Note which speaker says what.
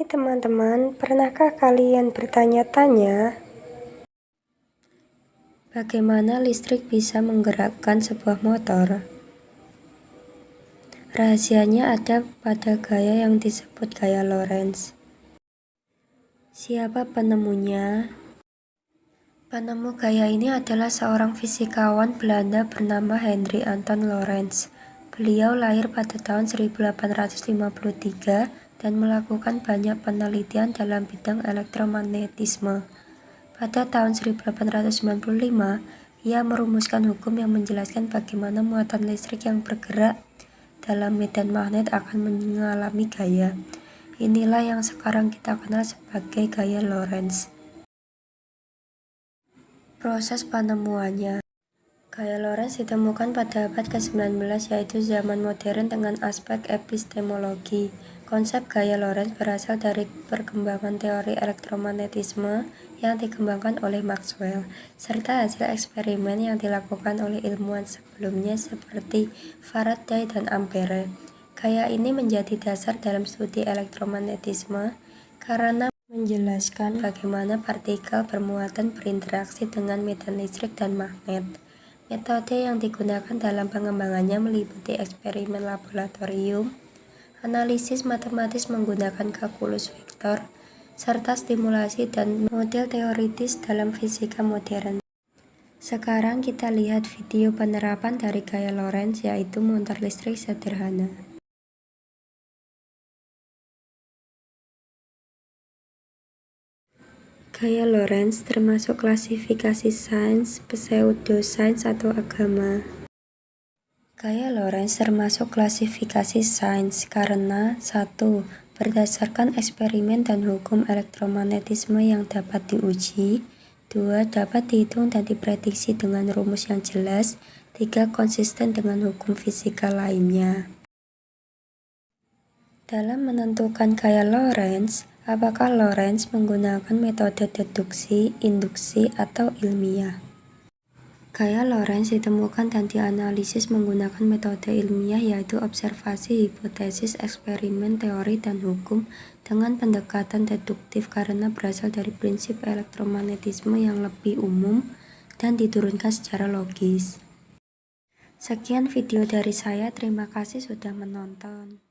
Speaker 1: Hai teman-teman, pernahkah kalian bertanya-tanya bagaimana listrik bisa menggerakkan sebuah motor? Rahasianya ada pada gaya yang disebut gaya Lorentz. Siapa penemunya? Penemu gaya ini adalah seorang fisikawan Belanda bernama Hendrik Anton Lorentz. Beliau lahir pada tahun 1853 dan melakukan banyak penelitian dalam bidang elektromagnetisme. Pada tahun 1895, ia merumuskan hukum yang menjelaskan bagaimana muatan listrik yang bergerak dalam medan magnet akan mengalami gaya. Inilah yang sekarang kita kenal sebagai gaya Lorentz. Proses penemuannya. Gaya Lorentz ditemukan pada abad ke-19, yaitu zaman modern dengan aspek epistemologi. Konsep gaya Lorentz berasal dari perkembangan teori elektromagnetisme yang dikembangkan oleh Maxwell, serta hasil eksperimen yang dilakukan oleh ilmuwan sebelumnya seperti Faraday dan Ampere. Gaya ini menjadi dasar dalam studi elektromagnetisme karena menjelaskan bagaimana partikel bermuatan berinteraksi dengan medan listrik dan magnet. Metode yang digunakan dalam pengembangannya meliputi eksperimen laboratorium, analisis matematis menggunakan kalkulus vektor, serta stimulasi dan model teoritis dalam fisika modern. Sekarang kita lihat video penerapan dari gaya Lorentz, yaitu motor listrik sederhana. Gaya Lorentz termasuk klasifikasi sains, pseudosains, atau agama. Gaya Lorentz termasuk klasifikasi sains karena 1. Berdasarkan eksperimen dan hukum elektromagnetisme yang dapat diuji. 2. Dapat dihitung dan diprediksi dengan rumus yang jelas. 3. Konsisten dengan hukum fisika lainnya. Dalam menentukan gaya Lorentz, apakah Lorentz menggunakan metode deduksi, induksi, atau ilmiah? Gaya Lorentz ditemukan dan dianalisis menggunakan metode ilmiah, yaitu observasi, hipotesis, eksperimen, teori, dan hukum dengan pendekatan deduktif karena berasal dari prinsip elektromagnetisme yang lebih umum dan diturunkan secara logis. Sekian video dari saya, terima kasih sudah menonton.